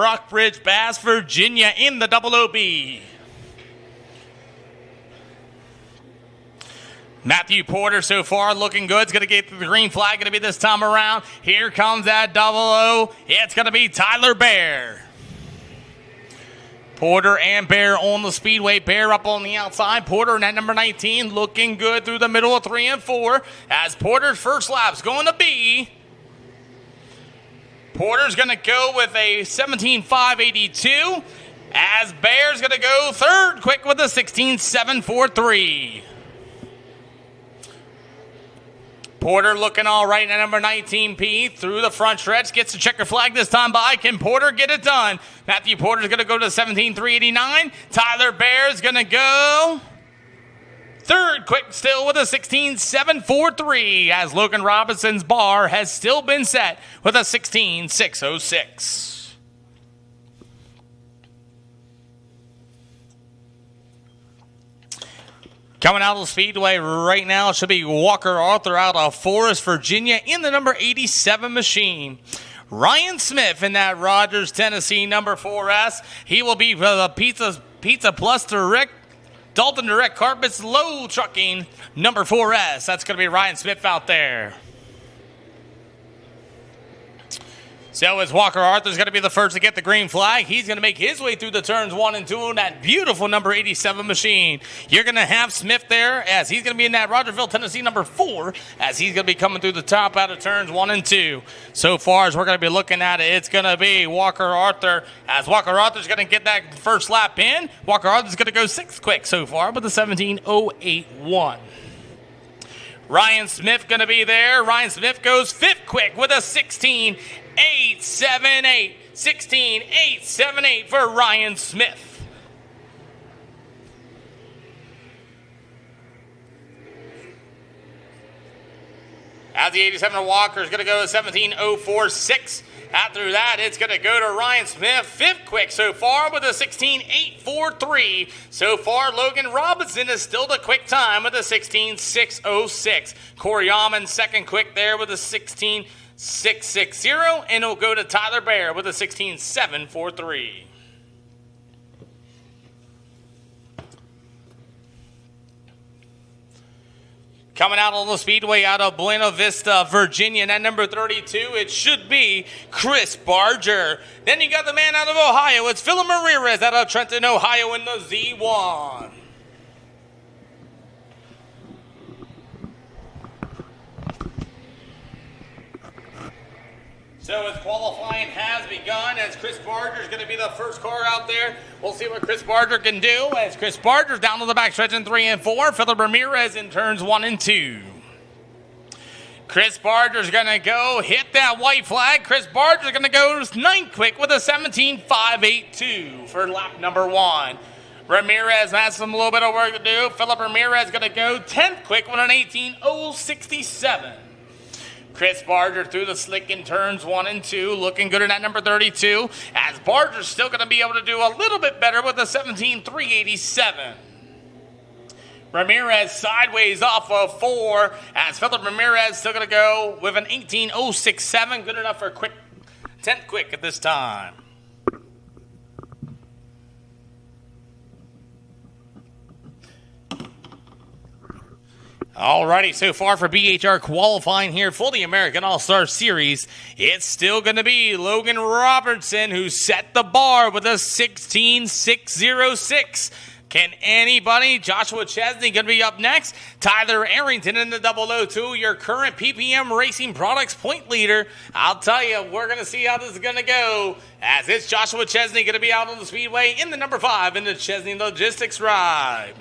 Rockbridge, Bass, Virginia in the double OB. Matthew Porter so far looking good. It's going to get the green flag. Going to be this time around. Here comes that double O. It's going to be Tyler Bear. Porter and Bear on the Speedway. Bear up on the outside. Porter in that number 19 looking good through the middle of 3 and 4. As Porter's first lap's going to be... Porter's going to go with a 17.582. As Bear's going to go third quick with a 16.743. Porter looking all right at number 19P through the front stretch. Gets the checker flag this time by. Can Porter get it done? Matthew Porter's going to go to 17.389. Tyler Bear's going to go third quick still with a 16.743 as Logan Robinson's bar has still been set with a 16.606. Coming out of the Speedway right now should be Walker Arthur out of Forest, Virginia in the number 87 machine. Ryan Smith in that Rogers, Tennessee number 4S. He will be for the Pizza Plus Direct, Dalton Direct Carpets Low Trucking number 4S. That's going to be Ryan Smith out there. So as Walker Arthur's going to be the first to get the green flag, he's going to make his way through the turns 1 and 2 on that beautiful number 87 machine. You're going to have Smith there as he's going to be in that Rogersville, Tennessee number 4 as he's going to be coming through the top out of turns 1 and 2. So far as we're going to be looking at it, it's going to be Walker Arthur as Walker Arthur's going to get that first lap in. Walker Arthur's going to go 6th quick so far with a 17.081. Ryan Smith going to be there. Ryan Smith goes 5th quick with a 16.878. 16.878 for Ryan Smith. As the 87 Walker is going to go to 17.046. After that, it's going to go to Ryan Smith, 5th quick so far with a 16.843. So far, Logan Robinson is still the quick time with a 16.606. Corey Almond, 2nd quick there with a 16.660. And it'll go to Tyler Bear with a 16.743. Coming out on the Speedway out of Buena Vista, Virginia, and at number 32, it should be Chris Barger. Then you got the man out of Ohio. It's Philip Ramirez out of Trenton, Ohio in the Z1. So as qualifying has begun, as Chris Barger is going to be the first car out there, we'll see what Chris Barger can do. As Chris Barger's down to the back stretch in 3 and 4, Philip Ramirez in turns 1 and 2. Chris Barger's going to go hit that white flag. Chris Barger's going to go 9th quick with a 17.582 for lap number 1. Ramirez has some little bit of work to do. Philip Ramirez going to go 10th quick with an 18.067. Chris Barger through the slick in turns 1 and 2, looking good in that number 32, as Barger's still going to be able to do a little bit better with a 17.387. Ramirez sideways off of 4, as Philip Ramirez still going to go with an 18.067, good enough for a quick 10th quick at this time. Alrighty, so far for BHR qualifying here for the American All-Star Series, it's still going to be Logan Robertson who set the bar with a 16.606. Can anybody? Joshua Chesney going to be up next. Tyler Arrington in the 002, your current PPM Racing Products point leader. I'll tell you, we're going to see how this is going to go, as it's Joshua Chesney going to be out on the Speedway in the number 5 in the Chesney Logistics ride.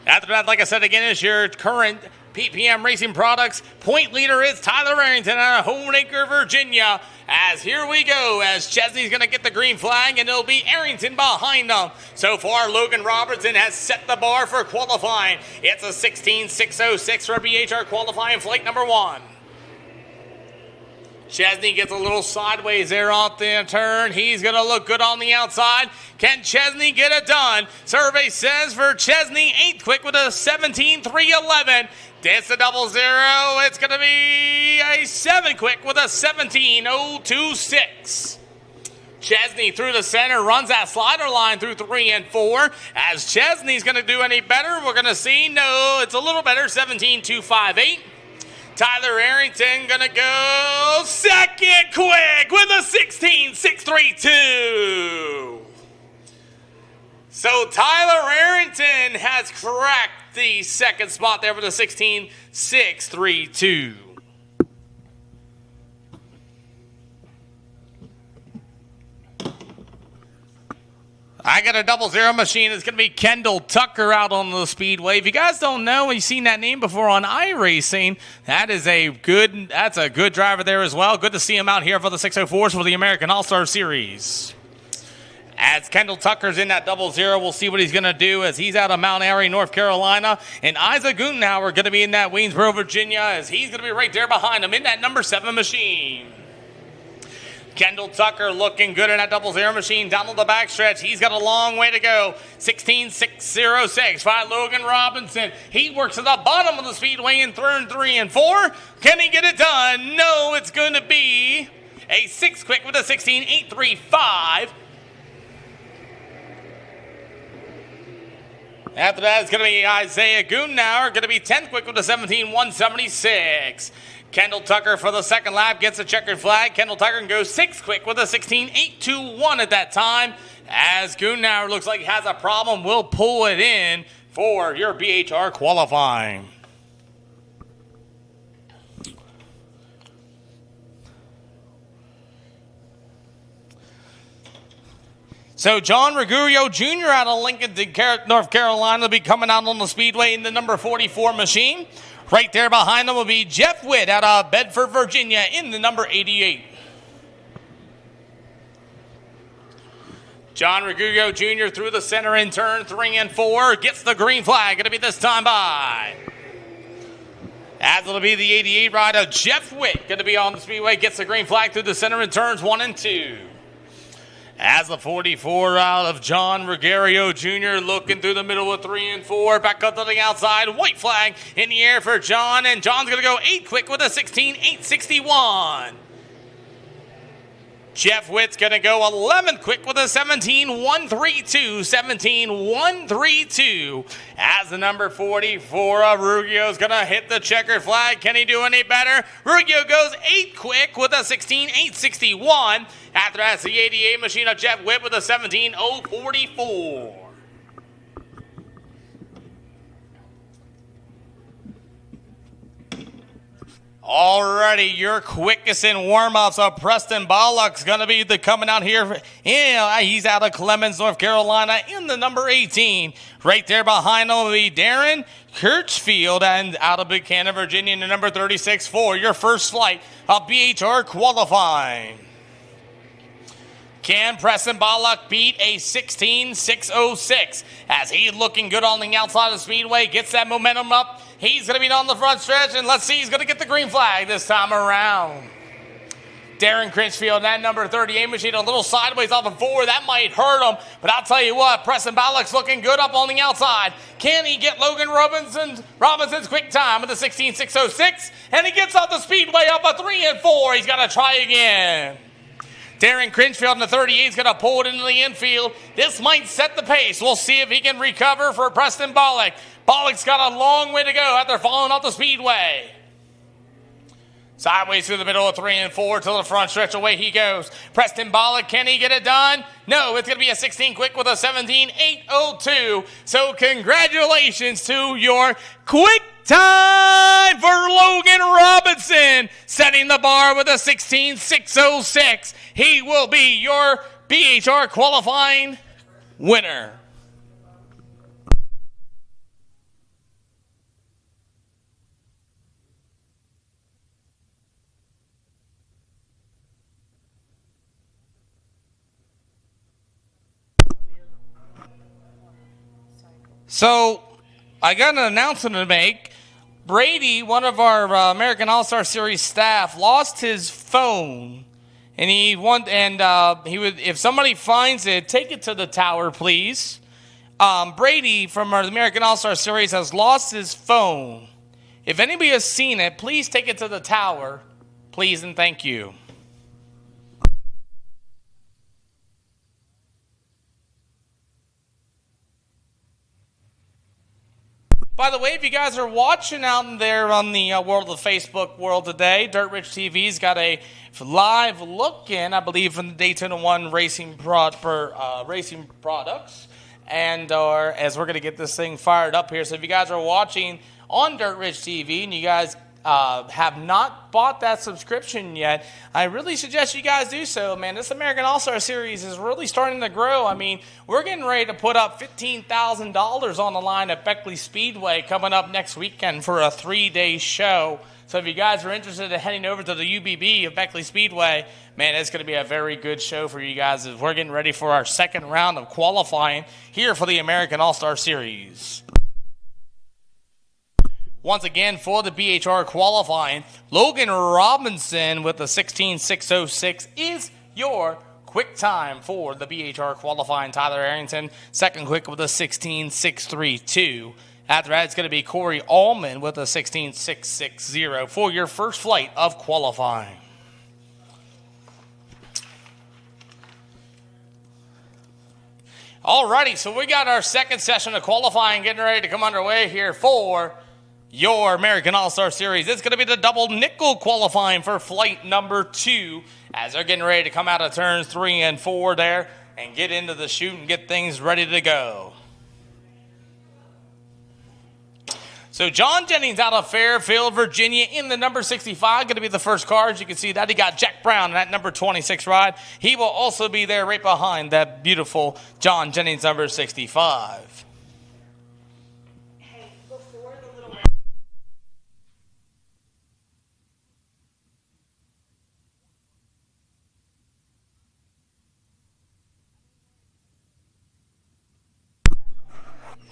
After that, like I said again, is your current PPM Racing Products point leader is Tyler Arrington out of Homeacre, Virginia. As here we go, as Chesney's going to get the green flag, and it'll be Arrington behind him. So far, Logan Robertson has set the bar for qualifying. It's a 16.606 for BHR qualifying flight number 1. Chesney gets a little sideways there off the turn. He's going to look good on the outside. Can Chesney get it done? Survey says for Chesney, 8th quick with a 17.311. It's the 00. It's going to be a 7 quick with a 17.026. Chesney through the center, runs that slider line through 3 and 4. As Chesney's going to do any better, we're going to see. No, it's a little better, 17.258. Tyler Arrington going to go second quick with a 16.632. So Tyler Arrington has cracked the second spot there with a 16.632. I got a 00 machine. It's going to be Kendall Tucker out on the Speedway. If you guys don't know, you've seen that name before on iRacing, that's a good driver there as well. Good to see him out here for the 604s for the American All-Star Series. As Kendall Tucker's in that 00, we'll see what he's going to do as he's out of Mount Airy, North Carolina. And Isaac Gutenauer going to be in that Waynesboro, Virginia, as he's going to be right there behind him in that number 7 machine. Kendall Tucker looking good in that 00 machine down on the backstretch. He's got a long way to go. 16.606 by Logan Robinson. He works at the bottom of the Speedway in turn 3 and 4. Can he get it done? No, it's going to be a 6 quick with a 16.835. After that, it's going to be Isaiah Gutenauer. Going to be 10th quick with a 17.176. Kendall Tucker for the second lap gets a checkered flag. Kendall Tucker can go 6th quick with a 16.821 at that time. As Gutenauer looks like he has a problem, we'll pull it in for your BHR qualifying. So John Rigurio Jr. out of Lincoln, North Carolina will be coming out on the Speedway in the number 44 machine. Right there behind them will be Jeff Witt out of Bedford, Virginia in the number 88. John Rigurio Jr. through the center in turn 3 and 4. Gets the green flag. Going to be this time by. As it'll be the 88 rider, Jeff Witt going to be on the Speedway. Gets the green flag through the center in turns 1 and 2. As the 44 out of John Rigurio Jr. looking through the middle of 3 and 4. Back up to the outside. White flag in the air for John. And John's going to go 8 quick with a 16.861. Jeff Witt's going to go 11th quick with a 17.132. 17.132. As the number 44 of Rugio's going to hit the checkered flag. Can he do any better? Rugio goes 8 quick with a 16.861. After that's the 88 machine of Jeff Witt with a 17.044. Alrighty, your quickest in warm-ups of Preston Bollock's going to be coming out here. Yeah, he's out of Clemens, North Carolina in the number 18. Right there behind him will be Darren Kirchfield and out of Buchanan, Virginia in the number 36 for your first flight of BHR qualifying. Can Preston Bollock beat a 16.606 as he's looking good on the outside of the Speedway, gets that momentum up. He's going to be on the front stretch, and let's see, he's going to get the green flag this time around. Darren Critchfield, that number 38 machine, a little sideways off of 4. That might hurt him, but I'll tell you what, Preston Bollock's looking good up on the outside. Can he get Logan Robinson's quick time with a 16.606? And he gets off the Speedway up a 3 and 4. He's got to try again. Darren Crinchfield in the 38 is going to pull it into the infield. This might set the pace. We'll see if he can recover for Preston Bollock. Bollock's got a long way to go after falling off the Speedway. Sideways through the middle of 3 and 4 to the front stretch. Away he goes. Preston Bollock, can he get it done? No, it's going to be a 16 quick with a 17.802. So congratulations to your quick time for Logan Robinson, setting the bar with a 16.606. He will be your BHR qualifying winner. So, I got an announcement to make. Brady, one of our American All-Star Series staff, lost his phone, and he would, if somebody finds it, take it to the tower, please. Brady from our American All-Star Series has lost his phone. If anybody has seen it, please take it to the tower, please, and thank you. By the way, if you guys are watching out there on the world of Facebook world today, Dirt Rich TV's got a live look in, I believe, from the Daytona 1 racing products. And as we're going to get this thing fired up here. So if you guys are watching on Dirt Rich TV and you guys have not bought that subscription yet, I really suggest you guys do so, man. This American All-Star Series is really starting to grow. I mean, we're getting ready to put up $15,000 on the line at Beckley Speedway coming up next weekend for a 3-day show. So if you guys are interested in heading over to the UBB of Beckley Speedway, man, it's going to be a very good show for you guys as we're getting ready for our second round of qualifying here for the American All-Star Series. Once again, for the BHR qualifying, Logan Robinson with the 16.606 is your quick time for the BHR qualifying. Tyler Arrington, second quick with a 16.632. After that, it's going to be Corey Allman with a 16.660 for your first flight of qualifying. Alrighty, so we got our second session of qualifying getting ready to come underway here for your American All-Star Series. It's going to be the double nickel qualifying for flight number 2 as they're getting ready to come out of turns 3 and 4 there and get into the chute and get things ready to go. So John Jennings out of Fairfield, Virginia in the number 65, going to be the first car. As you can see that, he got Jack Brown in that number 26 ride. He will also be there right behind that beautiful John Jennings number 65.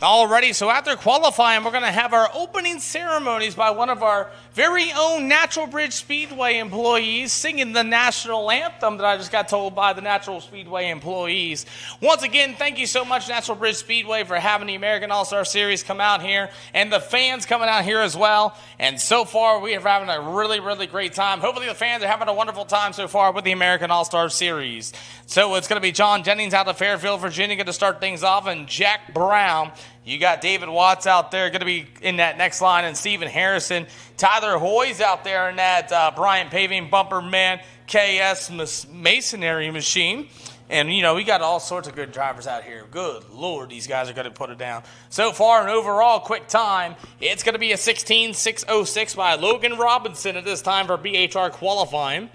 Alrighty, so after qualifying, we're going to have our opening ceremonies by one of our very own Natural Bridge Speedway employees singing the national anthem that I just got told by the Natural Speedway employees. Once again, thank you so much, Natural Bridge Speedway, for having the American All-Star Series come out here, and the fans coming out here as well. And so far, we are having a really, really great time. Hopefully, the fans are having a wonderful time so far with the American All-Star Series. So it's going to be John Jennings out of Fairfield, Virginia, going to start things off, and Jack Brown. You got David Watts out there going to be in that next line, and Stephen Harrison. Tyler Hoy's out there in that Bryant Paving Bumper Man KS Masonry Machine. And, you know, we got all sorts of good drivers out here. Good Lord, these guys are going to put it down. So far, an overall quick time, it's going to be a 16.606 by Logan Robinson at this time for BHR qualifying.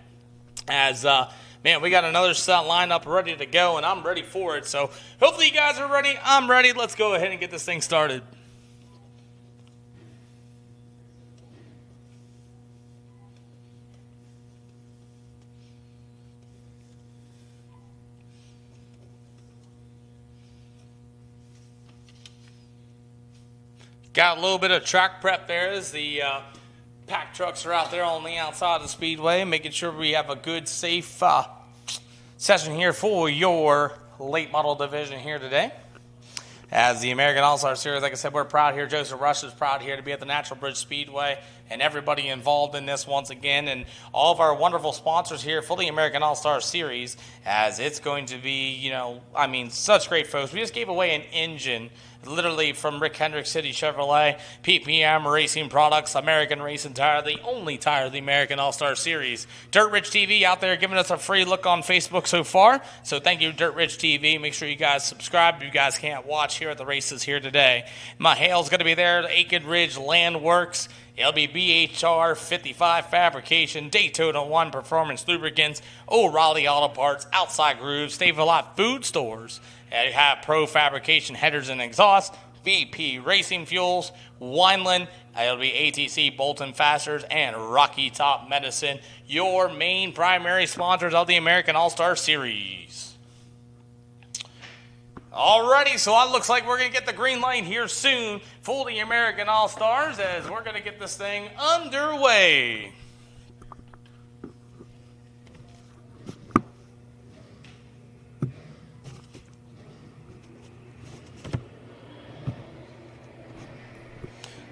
As, man, we got another set lineup ready to go, and I'm ready for it. So hopefully you guys are ready. I'm ready. Let's go ahead and get this thing started. Got a little bit of track prep there as the pack trucks are out there on the outside of the speedway, making sure we have a good, safe session here for your late model division here today. As the American All-Star Series, like I said, we're proud here. Joseph Rush is proud here to be at the Natural Bridge Speedway, and everybody involved in this once again, and all of our wonderful sponsors here for the American All-Star Series, as it's going to be, you know, I mean, such great folks. We just gave away an engine literally from Rick Hendrick City Chevrolet, PPM Racing Products, American Racing Tire, the only tire of the American All-Star Series. Dirt Rich TV out there giving us a free look on Facebook so far. So thank you, Dirt Rich TV. Make sure you guys subscribe if you guys can't watch here at the races here today. Mahal's going to be there at Aiken Ridge Land Works. It'll be BHR 55 Fabrication, Daytona 1 Performance Lubricants, O'Reilly Auto Parts, Outside Grooves, Save a Lot Food Stores. You have Pro Fabrication Headers and Exhausts, VP Racing Fuels, Wineland, it'll be ATC Bolton Fasteners, and Rocky Top Medicine, your main primary sponsors of the American All-Star Series. Alrighty, so it looks like we're going to get the green light here soon for the American All-Stars as we're going to get this thing underway.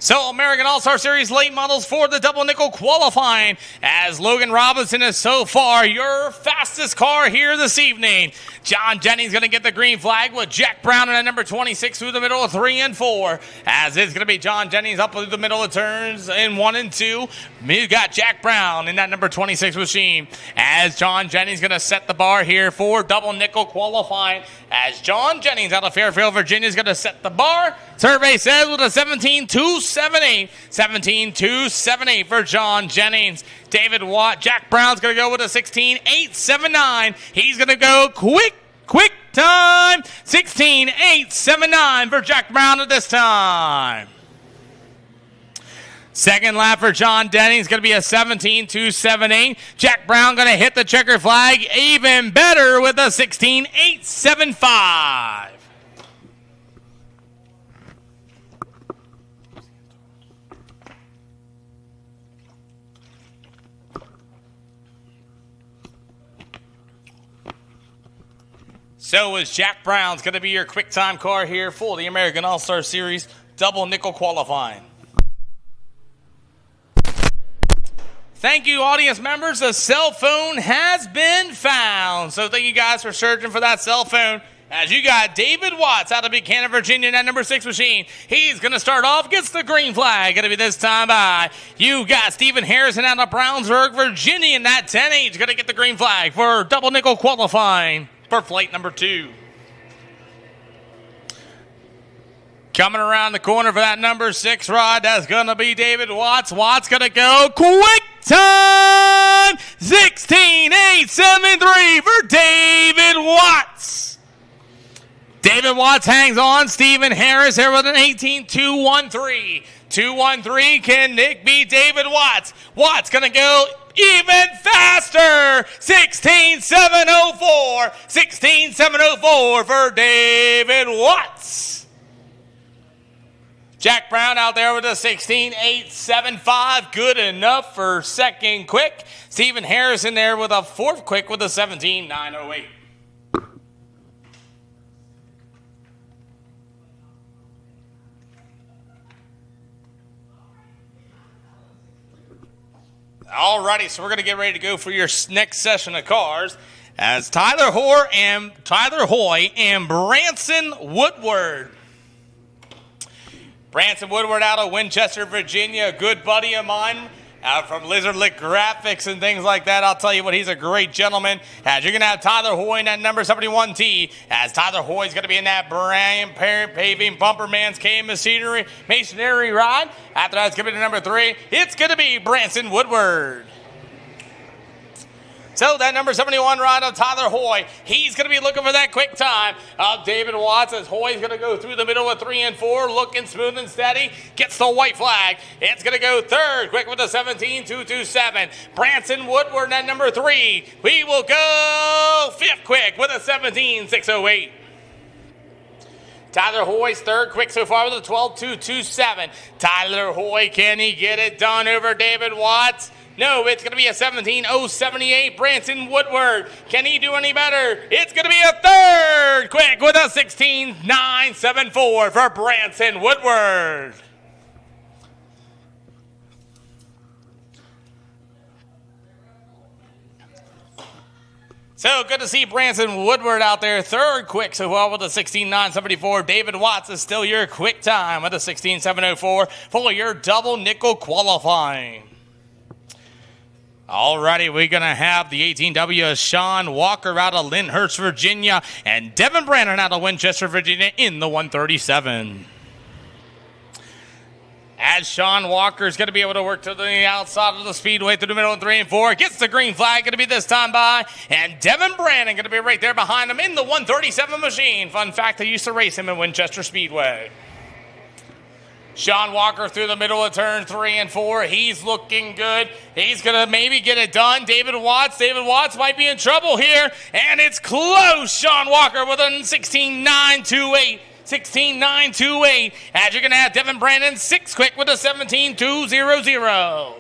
So American All-Star Series late models for the double nickel qualifying, as Logan Robinson is so far your fastest car here this evening. John Jennings going to get the green flag with Jack Brown in at number 26 through the middle of 3 and 4. As it's going to be John Jennings up through the middle of turns in 1 and 2. We've got Jack Brown in that number 26 machine. As John Jennings going to set the bar here for double nickel qualifying. As John Jennings out of Fairfield, Virginia is going to set the bar. Survey says with a 17.278. 17.278 for John Jennings. David Watt, Jack Brown's going to go with a 16.879. He's going to go quick time. 16.879 for Jack Brown at this time. Second lap for John Jennings going to be a 17.278. Jack Brown going to hit the checker flag even better with a 16.875. So is Jack Brown's going to be your quick time car here for the American All-Star Series double nickel qualifying. Thank you, audience members. The cell phone has been found. So thank you guys for searching for that cell phone. As you got David Watts out of Buchanan, Virginia, in that number 6 machine. He's going to start off, gets the green flag. Going to be this time by. You got Stephen Harrison out of Brownsburg, Virginia, in that 10H. Going to get the green flag for double nickel qualifying for flight number 2. Coming around the corner for that number 6 rod, that's going to be David Watts. Watts going to go quick time. 16.873 for David Watts. David Watts hangs on. Stephen Harris here with an 18.213. 213. Can Nick beat David Watts? Watts going to go even faster. 16.704. 16.704 for David Watts. Jack Brown out there with a 16.875. Good enough for second quick. Stephen Harrison there with a fourth quick with a 17.908. Alrighty, so we're going to get ready to go for your next session of cars as Tyler Hoy and Branson Woodward. Branson Woodward out of Winchester, Virginia, a good buddy of mine from Lizard Lick Graphics and things like that. I'll tell you what, he's a great gentleman. As you're going to have Tyler Hoy in that number 71T, as Tyler Hoy's going to be in that Brian Parent Paving Bumperman's K Masonry ride. After that, it's going to be the number 3. It's going to be Branson Woodward. So that number 71 ride of Tyler Hoy, he's going to be looking for that quick time of David Watts as Hoy's going to go through the middle of 3 and 4, looking smooth and steady, gets the white flag. It's going to go third, quick with a 17.227. Branson Woodward at number 3. We will go fifth quick with a 17.608. Tyler Hoy's third quick so far with a 12.227. Tyler Hoy, can he get it done over David Watts? No, it's going to be a 17.078. Branson Woodward. Can he do any better? It's going to be a third quick with a 16.974 for Branson Woodward. So good to see Branson Woodward out there. Third quick so far with a 16.974. David Watts is still your quick time with a 16.704 for your double nickel qualifying. Alrighty, we're going to have the 18W Sean Walker out of Lyndhurst, Virginia, and Devin Brannon out of Winchester, Virginia in the 137. As Sean Walker is going to be able to work to the outside of the Speedway through the middle of 3 and 4. Gets the green flag, going to be this time by. And Devin Brannon going to be right there behind him in the 137 machine. Fun fact, they used to race him in Winchester Speedway. Sean Walker through the middle of turn 3 and 4. He's looking good. He's going to maybe get it done. David Watts might be in trouble here. And it's close. Sean Walker with a 16.928. 16.928. As you're going to have Devin Brandon 6 quick with a 17.200.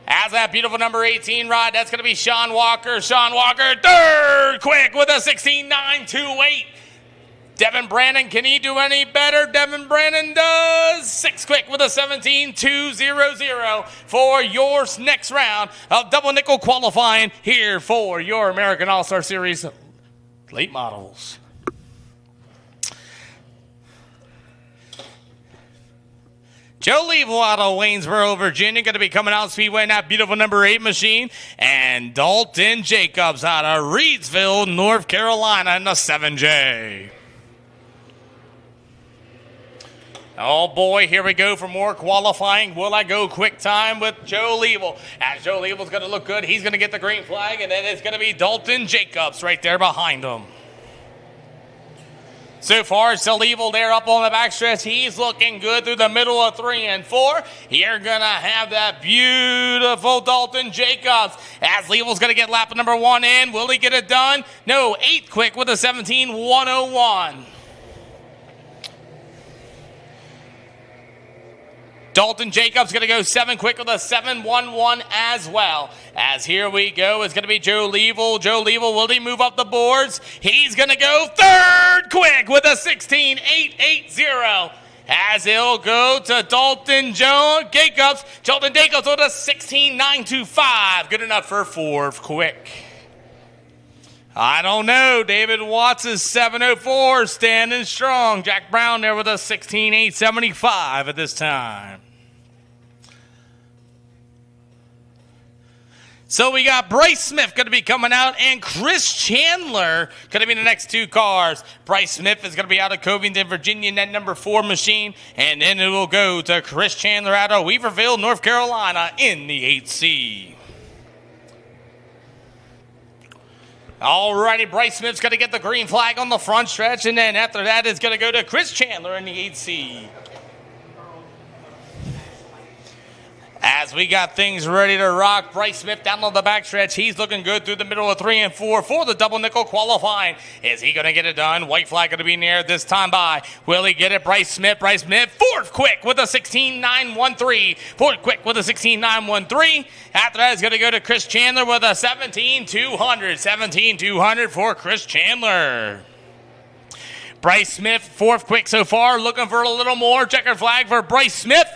As that beautiful number 18 ride, that's going to be Sean Walker. Sean Walker third quick with a 16.928. Devin Brandon, can he do any better? Devin Brandon does. 6 quick with a 17.200 for your next round of double nickel qualifying here for your American All-Star Series late models. Joe Level out of Waynesboro, Virginia, going to be coming out Speedway in that beautiful number 8 machine. And Dalton Jacobs out of Reidsville, North Carolina in the 7J. Oh boy, here we go for more qualifying. Will I go quick time with Joe Level? As Joe Level's going to look good, he's going to get the green flag, and then it's going to be Dalton Jacobs right there behind him. So far, it's Level there up on the backstretch. He's looking good through the middle of 3 and 4. You're going to have that beautiful Dalton Jacobs. As Level's going to get lap number 1 in. Will he get it done? No, 8 quick with a 17.101. Dalton Jacobs going to go 7 quick with a 7.11 as well. As here we go, it's going to be Joe Level. Joe Level, will he move up the boards? He's going to go 3rd quick with a 16.880. As he'll go to Dalton Jacobs. Dalton Jacobs with a 16.925. Good enough for 4th quick. I don't know. David Watts is 7.04, standing strong. Jack Brown there with a 16.875 at this time. So we got Bryce Smith going to be coming out, and Chris Chandler going to be in the next 2 cars. Bryce Smith is going to be out of Covington, Virginia, in that number 4 machine. And then it will go to Chris Chandler out of Weaverville, North Carolina in the 8C. Alrighty, Bryce Smith's going to get the green flag on the front stretch, and then after that it's going to go to Chris Chandler in the 8C. As we got things ready to rock, Bryce Smith down on the backstretch. He's looking good through the middle of 3 and 4 for the double nickel qualifying. Is he going to get it done? White flag going to be in the air this time by. Will he get it? Bryce Smith, 4th quick with a 16.913. 4th quick with a 16.913. After that is going to go to Chris Chandler with a 17.200. 17.200 for Chris Chandler. Bryce Smith, 4th quick so far. Looking for a little more. Checkered flag for Bryce Smith.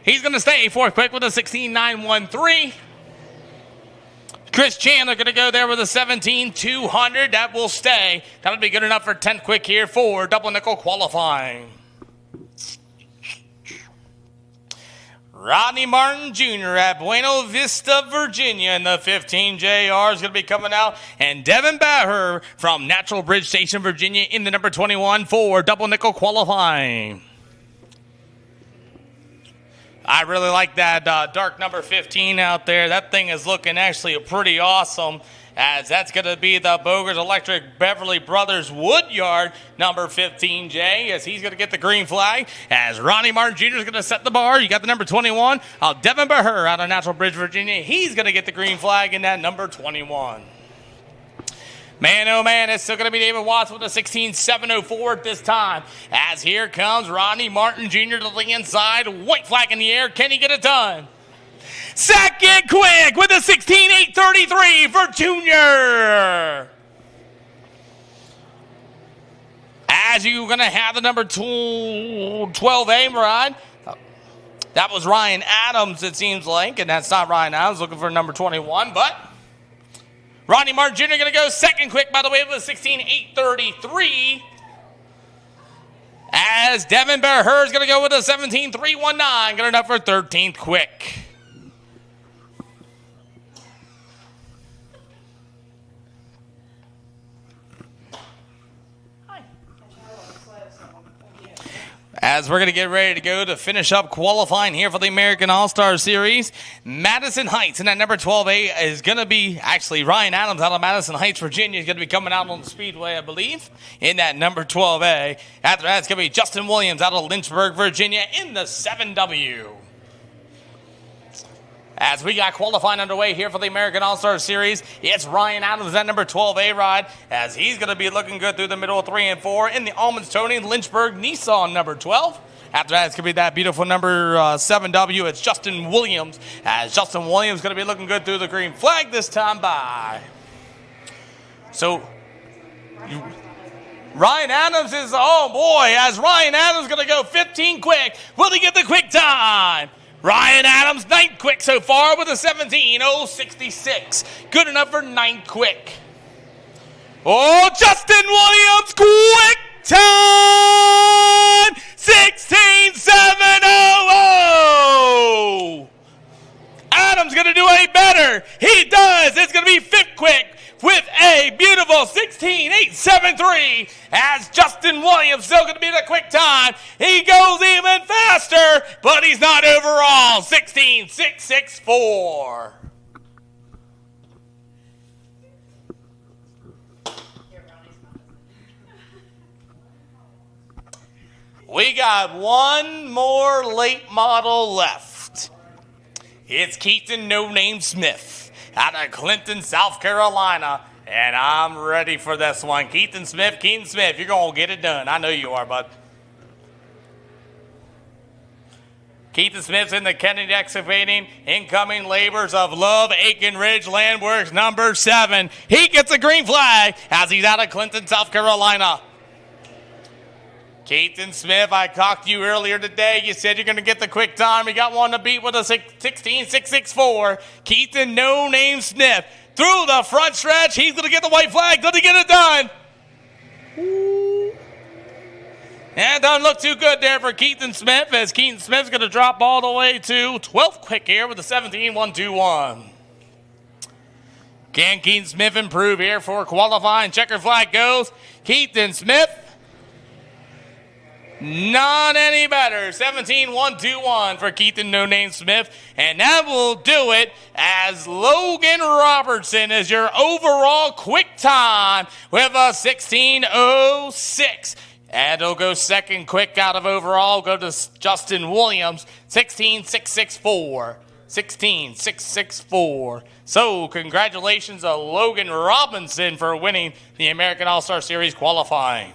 He's going to stay 4th quick with a 16.913. Chris Chandler going to go there with a 17.200. That will stay. That'll be good enough for 10th quick here for double nickel qualifying. Rodney Martin Jr. at Buena Vista, Virginia in the 15JR is going to be coming out. And Devin Baher from Natural Bridge Station, Virginia in the number 21 for double nickel qualifying. I really like that dark number 15 out there. That thing is looking actually pretty awesome, as that's going to be the Bogers Electric Beverly Brothers Woodyard number 15J, as he's going to get the green flag. As Ronnie Martin Jr. is going to set the bar. You got the number 21. Devin Baher out of Natural Bridge, Virginia. He's going to get the green flag in that number 21. Man, oh man, it's still going to be David Watts with a 16.704 at this time. As here comes Ronnie Martin Jr. to the inside. White flag in the air. Can he get it done? 2nd quick with a 16.833 for Junior. As you're going to have the number 12A ride. That was Ryan Adams, it seems like. And that's not Ryan Adams, looking for number 21, but Ronnie Martin Jr. going to go 2nd quick, by the way, with a 16.833. As Devin Baher is going to go with a 17.319. Good enough for 13th quick. As we're going to get ready to go to finish up qualifying here for the American All-Star Series, Madison Heights in that number 12A is going to be, actually, Ryan Adams out of Madison Heights, Virginia is going to be coming out on the Speedway, I believe, in that number 12A. After that, it's going to be Justin Williams out of Lynchburg, Virginia in the 7W. As we got qualifying underway here for the American All-Star Series, it's Ryan Adams at number 12A ride, as he's going to be looking good through the middle of 3 and 4 in the Almonds Tony Lynchburg Nissan number 12. After that, it's going to be that beautiful number 7W. It's Justin Williams, as Justin Williams is going to be looking good through the green flag this time by. So, Ryan Adams is, oh boy, as Ryan Adams going to go 15 quick. Will he get the quick time? Ryan Adams, 9th quick so far with a 17:066. Good enough for 9th quick. Oh, Justin Williams, quick time! 16:700. Adams going to do any better. He does. It's going to be 5th quick with a beautiful 16:873 as Justin Williams still going to be the quick time. He goes even faster, but he's not overall. 16:664. We got one more late model left. It's Keaton No Name Smith out of Clinton, South Carolina. And I'm ready for this one. Keaton Smith, you're going to get it done. I know you are, bud. Keaton Smith's in the Kennedy Excavating Incoming Labors of Love, Aiken Ridge Landworks, number 7. He gets a green flag as he's out of Clinton, South Carolina. Keaton Smith, I talked to you earlier today. You said you're going to get the quick time. You got one to beat with a 16:664. Keaton No Name Smith through the front stretch. He's going to get the white flag. Does he get it done? And it doesn't look too good there for Keaton Smith, as Keaton Smith's going to drop all the way to 12th quick here with a 17:121. Can Keaton Smith improve here for qualifying? Checker flag goes. Keaton Smith, not any better. 17:121 for Keaton No Name Smith. And that will do it as Logan Robertson is your overall quick time with a 16:06. And he'll go second quick out of overall. Go to Justin Williams, 16:664. 16:664. So congratulations to Logan Robinson for winning the American All-Star Series qualifying.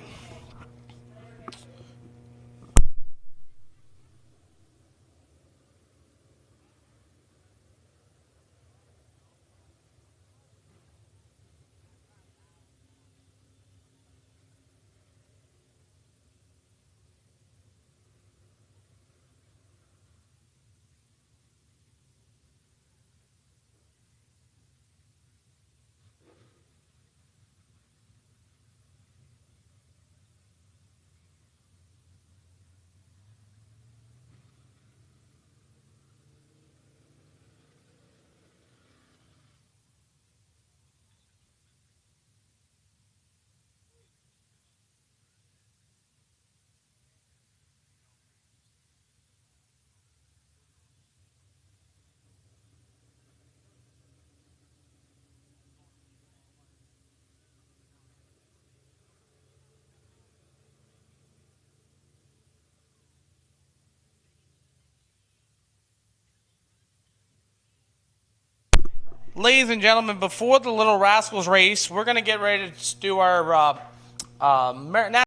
Ladies and gentlemen, before the Little Rascals race, we're going to get ready to do our